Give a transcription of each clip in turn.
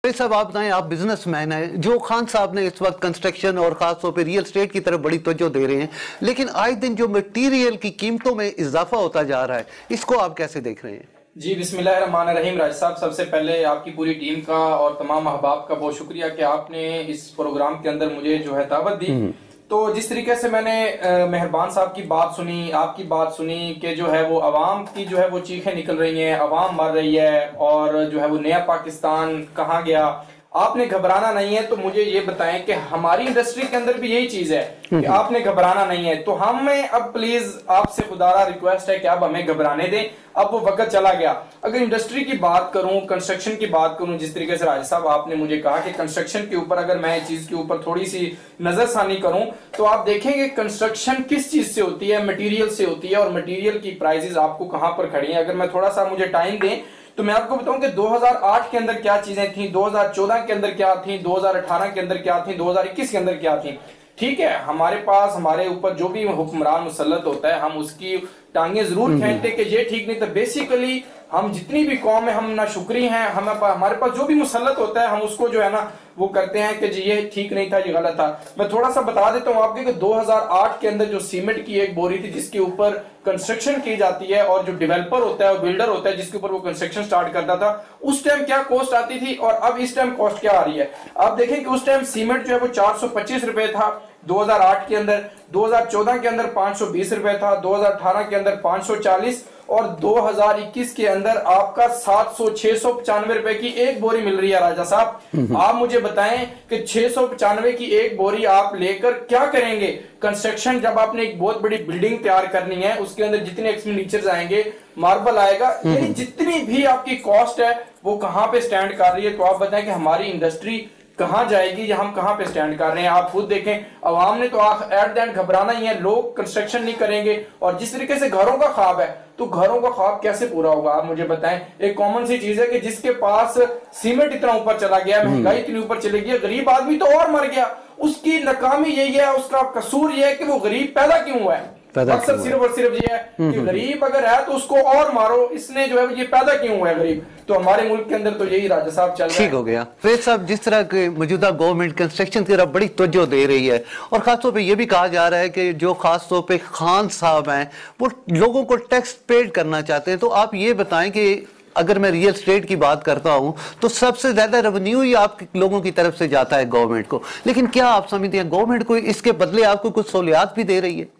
फिर साहब आप बताएं, आप बिजनेसमैन हैं, जो खान साहब ने इस वक्त कंस्ट्रक्शन और खासतौर पर रियल एस्टेट की तरफ बड़ी तवज्जो दे रहे हैं, लेकिन आए दिन जो मटीरियल की कीमतों में इजाफा होता जा रहा है, इसको आप कैसे देख रहे हैं? जी बिस्मिल्लाहिर्रहमानिर्रहीम। राज साहब, सबसे पहले आपकी पूरी टीम का और तमाम अहबाब का बहुत शुक्रिया कि आपने इस प्रोग्राम के अंदर मुझे जो है दावत दी। तो जिस तरीके से मैंने मेहरबान साहब की बात सुनी, आपकी बात सुनी कि जो है वो अवाम की जो है वो चीखें निकल रही हैं, अवाम मर रही है और जो है वो नया पाकिस्तान कहाँ गया, आपने घबराना नहीं है। तो मुझे ये बताएं कि हमारी इंडस्ट्री के अंदर भी यही चीज है कि आपने घबराना नहीं है। तो हमें अब प्लीज आपसे खुदारा रिक्वेस्ट है कि आप हमें घबराने दें। अब वो वक्त चला गया। अगर इंडस्ट्री की बात करूं, कंस्ट्रक्शन की बात करूं, जिस तरीके से राज साहब आपने मुझे कहा कि कंस्ट्रक्शन के ऊपर अगर मैं इस चीज के ऊपर थोड़ी सी नजरसानी करूं तो आप देखेंगे कंस्ट्रक्शन किस चीज से होती है, मटेरियल से होती है, और मटेरियल की प्राइसेस आपको कहां पर खड़ी हैं। अगर मैं थोड़ा सा मुझे टाइम दें तो मैं आपको बताऊं कि 2008 के अंदर क्या चीजें थी, 2014 के अंदर क्या थी, 2018 के अंदर क्या थी, 2021 के अंदर क्या थी। ठीक है, हमारे पास हमारे ऊपर जो भी हुक्मरान मुसल्लत होता है हम उसकी टांगे जरूर खींचते कि ये ठीक नहीं। तो बेसिकली हम जितनी भी कौम है हम ना शुक्री हैं, हमारे पास जो भी मुसल्लत होता है हम उसको जो है ना वो करते हैं कि जी ये ठीक नहीं था, ये गलत था। मैं थोड़ा सा बता देता हूँ आपके कि 2008 के अंदर जो सीमेंट की एक बोरी थी जिसके ऊपर कंस्ट्रक्शन की जाती है और जो डेवलपर होता है और बिल्डर होता है जिसके ऊपर वो कंस्ट्रक्शन स्टार्ट करता था, उस टाइम क्या कॉस्ट आती थी और अब इस टाइम कॉस्ट क्या आ रही है। आप देखें कि उस टाइम सीमेंट जो है वो 425 रुपए था 2008 के अंदर, 2014 के अंदर 520 रुपए था, 2018 के अंदर 540 और 2021 के अंदर आपका 700-695 रुपए की एक बोरी मिल रही है। राजा साहब आप मुझे बताएं कि 695 की एक बोरी आप लेकर क्या करेंगे। कंस्ट्रक्शन जब आपने एक बहुत बड़ी बिल्डिंग तैयार करनी है उसके अंदर जितने एक्सपेंडिचर्स आएंगे, मार्बल आएगा, यानी जितनी भी आपकी कॉस्ट है वो कहां पे स्टैंड कर रही है। तो आप बताएं कि हमारी इंडस्ट्री कहां जाएगी या हम कहां पे स्टैंड कर रहे हैं। आप खुद देखें, अवाम ने तो एट द एंड घबराना ही है, लोग कंस्ट्रक्शन नहीं करेंगे और जिस तरीके से घरों का ख्वाब है तो घरों का ख्वाब कैसे पूरा होगा। आप मुझे बताएं, एक कॉमन सी चीज है कि जिसके पास सीमेंट इतना ऊपर चला गया, महंगाई इतनी ऊपर चली गई, गरीब आदमी तो और मर गया। उसकी नाकामी यही है, उसका कसूर यह है कि वो गरीब पैदा क्यों हुआ है। मकसद सिर्फ और सिर्फ ये है कि गरीब अगर है तो उसको और मारो, इसने जो है ये पैदा क्यों हुआ है गरीब। तो हमारे मुल्क के अंदर तो यही राजा साहब चल रहा है। ठीक हो गया फैज साहब, जिस तरह के मौजूदा गवर्नमेंट कंस्ट्रक्शन की तरफ बड़ी तवज्जो दे रही है और खासतौर पे ये भी कहा जा रहा है कि जो खासतौर पे खान साहब हैं वो लोगों को टैक्स पेड करना चाहते हैं, तो आप ये बताएं कि अगर मैं रियल एस्टेट की बात करता हूं तो सबसे ज्यादा रेवेन्यू ही आप लोगों की तरफ से जाता है गवर्नमेंट को, लेकिन क्या आप समझते हैं गवर्नमेंट को इसके बदले आपको कुछ सहूलियात भी दे रही है?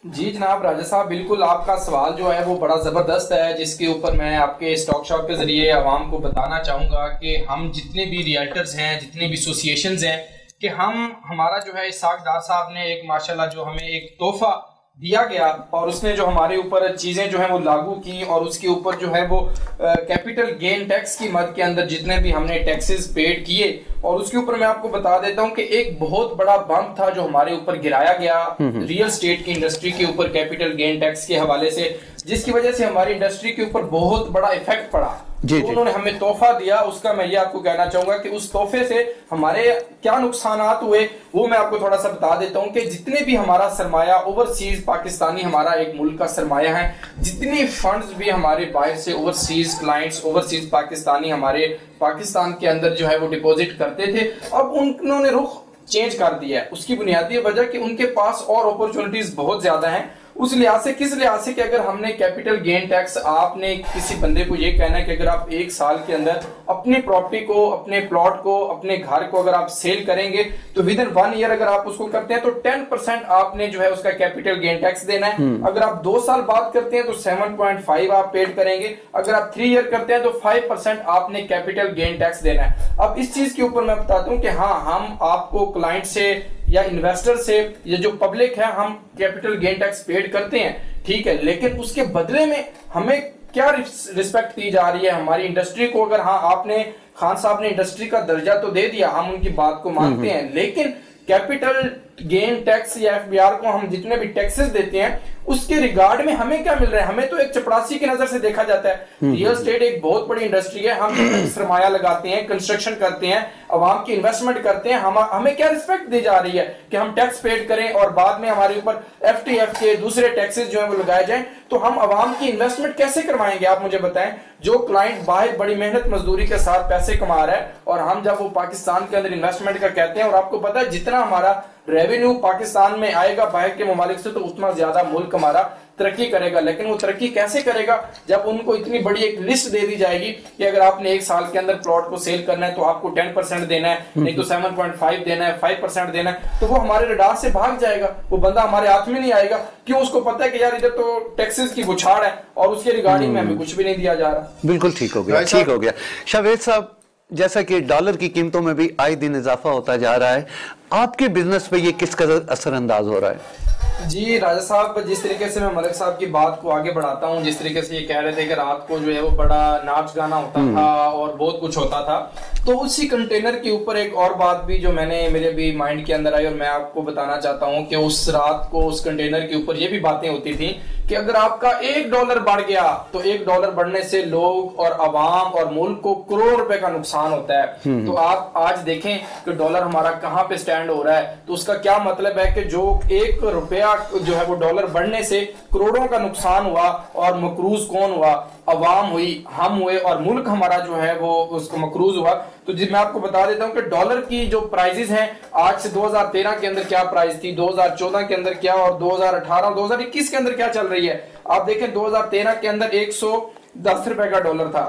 जी जनाब राजा साहब, बिल्कुल आपका सवाल जो है वो बड़ा जबरदस्त है, जिसके ऊपर मैं आपके स्टॉक शॉप के जरिए आवाम को बताना चाहूंगा कि हम जितने भी रियल्टर्स हैं, जितने भी एसोसिएशंस हैं, कि हमारा जो है इसाक साहब ने एक माशाल्लाह जो हमें एक तोहफा दिया गया और उसने जो हमारे ऊपर चीजें जो है वो लागू की और उसके ऊपर जो है वो कैपिटल गेन टैक्स की मद के अंदर जितने भी हमने टैक्सेस पेड किए, और उसके ऊपर मैं आपको बता देता हूं कि एक बहुत बड़ा बम था जो हमारे ऊपर गिराया गया रियल एस्टेट की इंडस्ट्री के ऊपर कैपिटल गेन टैक्स के हवाले से, जिसकी वजह से हमारी इंडस्ट्री के ऊपर बहुत बड़ा इफेक्ट पड़ा। तो उन्होंने हमें तोहफा दिया, उसका मैं ये आपको कहना चाहूंगा कि उस तोहफे से हमारे क्या नुकसानात हुए वो मैं आपको थोड़ा सा बता देता हूं कि जितने भी हमारा सरमाया ओवरसीज पाकिस्तानी, हमारा एक मुल्क का सरमाया है, जितने फंड्स भी हमारे बाहर से ओवरसीज क्लाइंट्स, ओवरसीज पाकिस्तानी हमारे पाकिस्तान के अंदर जो है वो डिपॉजिट करते थे, अब उन्होंने रुख चेंज कर दिया है। उसकी बुनियादी वजह कि उनके पास और अपॉर्चुनिटीज बहुत ज्यादा हैं। उस लिहाज से, किस लिहाज से कि अगर हमने कैपिटल गेन टैक्स, आपने किसी बंदे को ये कहना है कि अगर आप एक साल के अंदर अपनी प्रॉपर्टी को, अपने प्लॉट को, अपने घर को अगर आप सेल करेंगे तो विद इन 1 ईयर अगर आप उसको करते हैं तो 10% आपने जो है उसका कैपिटल गेन टैक्स देना है। अगर आप 2 साल बाद करते हैं तो 7.5 आप पेड करेंगे। अगर आप 3 ईयर करते हैं तो 5% आपने कैपिटल गेन टैक्स देना है। अब इस चीज के ऊपर मैं बताता हूं कि हाँ, हम आपको क्लाइंट से या इन्वेस्टर से, ये जो पब्लिक है, हम कैपिटल गेन टैक्स पेड करते हैं, ठीक है, लेकिन उसके बदले में हमें क्या रिस्पेक्ट दी जा रही है हमारी इंडस्ट्री को। अगर हाँ, आपने खान साहब ने इंडस्ट्री का दर्जा तो दे दिया, हम उनकी बात को मानते हैं, लेकिन कैपिटल गेन टैक्स या एफबीआर को हम जितने भी टैक्सेस देते हैं उसके रिगार्ड में हमें क्या मिल रहा है? हमें तो एक चपरासी की नजर से देखा जाता है। रियल एस्टेट एक बहुत बड़ी इंडस्ट्री है, हम सरमाया लगाते हैं, कंस्ट्रक्शन करते हैं, अवाम की इन्वेस्टमेंट करते हैं, हमें क्या रिस्पेक्ट दी जा रही है कि हम टैक्स पेड करें और बाद में हमारे ऊपर एफटीएफ के दूसरे टैक्सेस जो है वो लगाए जाएं? तो हम अवाम की इन्वेस्टमेंट कैसे करवाएंगे? आप मुझे बताएं। जो क्लाइंट बाहर बड़ी मेहनत मजदूरी के साथ पैसे कमा रहा है और हम जब वो पाकिस्तान के अंदर इन्वेस्टमेंट का कहते हैं, और आपको पता है जितना हमारा रेवेन्यू पाकिस्तान में आएगा बाहर के ममालिक से, तो उतना ज्यादा मुल्क हमारा तरक्की करेगा। लेकिन वो तरक्की कैसे करेगा? जब उनको इतनी बड़ी एक लिस्ट दे दी जाएगी कि अगर आपने एक साल के अंदर प्लॉट को सेल करना है तो आपको 10% देना है, नहीं तो 7.5 देना है, 5% देना है, तो वो हमारे रडार से भाग जाएगा, वो बंदा हमारे हाथ में नहीं आएगा। क्यों? उसको पता है कि यार इधर तो टैक्सेस की बुछाड़ है और उसके रिगार्डिंग में हमें कुछ भी नहीं दिया जा रहा। बिल्कुल ठीक हो गया, ठीक हो गया। शावेद साहब, जैसा कि डॉलर की कीमतों में भी आए दिन इजाफा होता जा रहा है, आपके बिजनेस पे ये किस कदर असरअंदाज हो रहा है? जी राजा साहब, जिस तरीके से मैं मलिक साहब की बात को आगे बढ़ाता हूँ, जिस तरीके से ये कह रहे थे कि रात को जो है वो बड़ा नाच गाना होता था और बहुत कुछ होता था, तो उसी कंटेनर के ऊपर एक और बात भी जो मेरे भी माइंड के अंदर आई और मैं आपको बताना चाहता हूँ कि उस रात को उस कंटेनर के ऊपर ये भी बातें होती थी कि अगर आपका $1 बढ़ गया तो $1 बढ़ने से लोग और अवाम और मुल्क को करोड़ रुपए का नुकसान होता है। तो आप आज देखें कि डॉलर हमारा कहाँ पे स्टैंड हो रहा है, तो उसका क्या मतलब है कि जो $1 जो है वो डॉलर बढ़ने से करोड़ों का नुकसान हुआ और मकरूज कौन हुआ? अवाम हुई, हम हुए और मुल्क हमारा जो है वो उसको मकरूज हुआ। तो जी मैं आपको बता देता हूं कि डॉलर की जो प्राइसेस हैं आज से 2013 के अंदर क्या प्राइस थी, 2014 के अंदर क्या और 2018 2021 के अंदर क्या चल रही है। आप देखें 2013 के अंदर 110 रुपए का डॉलर था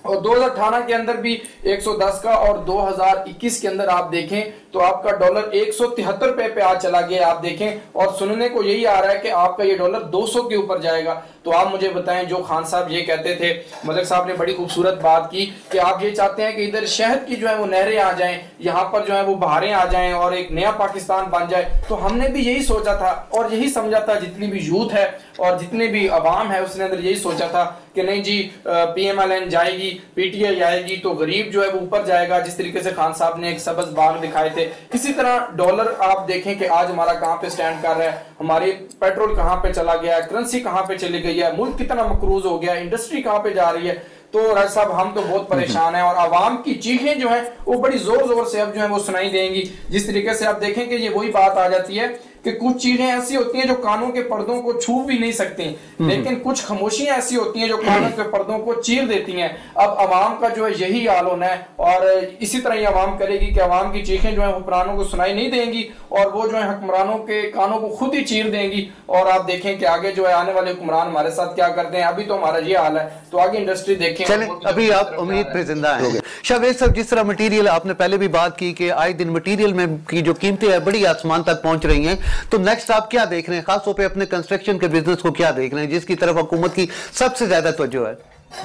और 2018 के अंदर भी 110 का, और 2021 के अंदर आप देखें तो आपका डॉलर 173 रुपए पे आज चला गया। आप देखें और सुनने को यही आ रहा है कि आपका ये डॉलर 200 के ऊपर जाएगा। तो आप मुझे बताएं, जो खान साहब ये कहते थे, मलिक साहब ने बड़ी खूबसूरत बात की कि आप ये चाहते हैं कि इधर शहद की जो है वो नहरें आ जाएं, यहाँ पर जो है वो बहारें आ जाएं और एक नया पाकिस्तान बन जाए। तो हमने भी यही सोचा था और यही समझा था, जितनी भी यूथ है और जितने भी अवाम है उसने अंदर यही सोचा था कि नहीं जी PMLN जाएगी, PTI आएगी तो गरीब जो है वो ऊपर जाएगा। जिस तरीके से खान साहब ने एक सबज बाग दिखाए थे, इसी तरह डॉलर आप देखें कि आज हमारा कहां पे स्टैंड कर रहा है, हमारी पेट्रोल कहां पे चला गया, करेंसी कहां पे चली गई है, मुल्क कितना मकरूज हो गया, इंडस्ट्री कहां पे जा रही है। तो राज साहब हम तो बहुत परेशान हैं और आवाम की चीखें जो है वो बड़ी जोर जोर से अब जो है वो सुनाई देंगी। जिस तरीके से आप देखें कि ये वही बात आ जाती है कि कुछ चीजें ऐसी होती हैं जो कानों के पर्दों को छू भी नहीं सकती, लेकिन कुछ खामोशियां ऐसी होती हैं जो कानों के पर्दों को चीर देती हैं। अब अवाम का जो है यही हाल होना है और इसी तरह ये अवाम करेगी कि अवाम की चीखें जो है हुक्मरानों को सुनाई नहीं देंगी और वो जो है हुक्मरानों के कानों को खुद ही चीर देंगी। और आप देखें कि आगे जो है आने वाले हुक्मरान हमारे साथ क्या करते हैं। अभी तो हमारा ये हाल है, तो आगे इंडस्ट्री देखें। चलें, अभी आप उम्मीद पे जिंदा हैं। शावेद साहब, जिस तरह मटीरियल आपने पहले भी बात की कि आए दिन मटीरियल में की जो कीमतें हैं बड़ी आसमान तक पहुंच रही हैं, तो नेक्स्ट आप क्या देख रहे हैं, खासतौर पे अपने कंस्ट्रक्शन के बिजनेस को क्या देख रहे हैं जिसकी तरफ हुकूमत की सबसे ज्यादा तवज्जो है?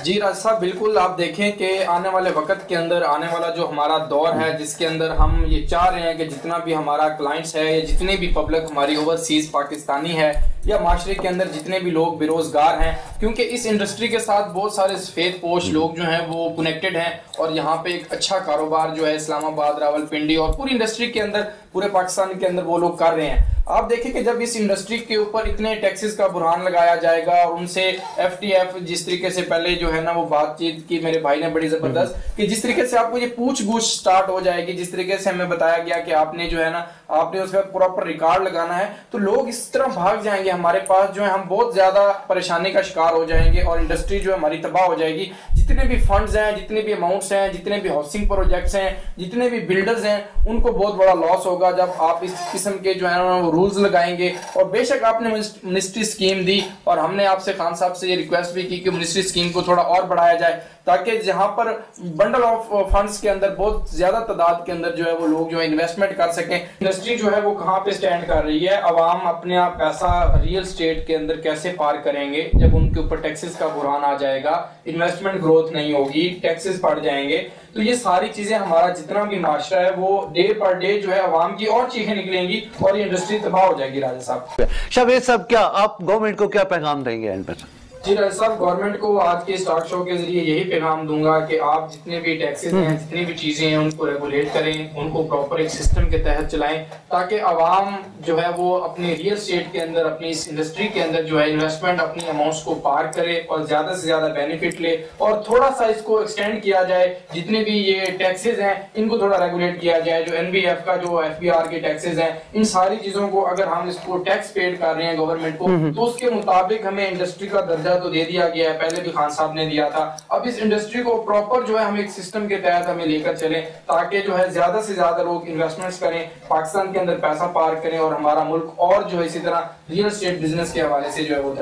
जी राज साहब, बिल्कुल आप देखें कि आने वाले वक्त के अंदर आने वाला जो हमारा दौर है जिसके अंदर हम ये चाह रहे हैं कि जितना भी हमारा क्लाइंट्स है या जितने भी पब्लिक हमारी ओवरसीज पाकिस्तानी है या माशरे के अंदर जितने भी लोग बेरोजगार हैं, क्योंकि इस इंडस्ट्री के साथ बहुत सारे सफेद पोश लोग जो हैं वो कनेक्टेड हैं और यहाँ पे एक अच्छा कारोबार जो है इस्लामाबाद, रावलपिंडी और पूरी इंडस्ट्री के अंदर पूरे पाकिस्तान के अंदर वो लोग कर रहे हैं। आप देखें कि जब इस इंडस्ट्री के ऊपर इतने टैक्सेस का बुरहान लगाया जाएगा और उनसे FTF जिस तरीके से पहले जो है ना वो बातचीत की मेरे भाई ने बड़ी जबरदस्त कि जिस तरीके से आपको ये पूछ गूछ स्टार्ट हो जाएगी, जिस तरीके से हमें बताया गया कि आपने जो है ना आपने उसका प्रॉपर रिकॉर्ड लगाना है, तो लोग इस तरह भाग जाएंगे हमारे पास, जो है हम बहुत ज्यादा परेशानी का शिकार हो जाएंगे और इंडस्ट्री जो है हमारी तबाह हो जाएगी। जितने भी फंड्स हैं, जितने भी अमाउंट्स हैं, जितने भी हाउसिंग प्रोजेक्ट्स हैं, जितने भी बिल्डर्स हैं, उनको बहुत बड़ा लॉस होगा जब आप इस किस्म के जो है वो रूल्स लगाएंगे। और बेशक आपने मिनिस्ट्री स्कीम दी और हमने आपसे खान साहब से ये रिक्वेस्ट भी की कि मिनिस्ट्री स्कीम को थोड़ा और बढ़ाया जाए ताकि जहां पर बंडल ऑफ फंड्स के अंदर बहुत ज्यादा तादाद के अंदर जो है वो लोग जो है इन्वेस्टमेंट कर सकें। इंडस्ट्री जो है वो कहां पे स्टैंड कर रही है, अवाम अपने आप पैसा रियल स्टेट के अंदर कैसे पार करेंगे जब उनके ऊपर टैक्सेस का बुरहान आ जाएगा, इन्वेस्टमेंट ग्रोथ नहीं होगी, टैक्सेस बढ़ जाएंगे। तो ये सारी चीजें हमारा जितना भी माशरा है वो डे पर डे जो है अवाम की और चीखें निकलेंगी और ये इंडस्ट्री तबाह हो जाएगी। राजा साहब, शावेद साहब, क्या आप गवर्नमेंट को क्या पैगाम देंगे एंड पर? जी राज साहब, गवर्नमेंट को आज के इस टॉक शो के जरिए यही पैगाम दूंगा कि आप जितने भी टैक्सेस हैं, जितनी भी चीजें हैं, उनको रेगुलेट करें, उनको प्रॉपर एक सिस्टम के तहत चलाएं, ताकि आवाम जो है वो अपनी रियल स्टेट के अंदर, अपनी इस इंडस्ट्री के अंदर जो है इन्वेस्टमेंट अपनी अमाउंट्स को पार करे और ज्यादा से ज्यादा बेनिफिट ले। और थोड़ा सा इसको एक्सटेंड किया जाए, जितने भी ये टैक्सेस हैं इनको थोड़ा रेगुलेट किया जाए। जो एनबीएफ का जो एफबीआर के टैक्सेस हैं, इन सारी चीजों को अगर हम इसको टैक्स पेड कर रहे हैं गवर्नमेंट को, तो उसके मुताबिक हमें इंडस्ट्री का दर्जा तो दे दिया गया है, पहले भी खान साहब ने दिया था। अब इस इंडस्ट्री को प्रॉपर जो है हम एक सिस्टम के तहत हमें लेकर चलें, ताकि जो है ज्यादा से ज्यादा लोग इन्वेस्टमेंट्स करें, पाकिस्तान के अंदर पैसा पार करें और हमारा मुल्क और जो है इसी तरह रियल एस्टेट बिजनेस के हवाले से जो है वो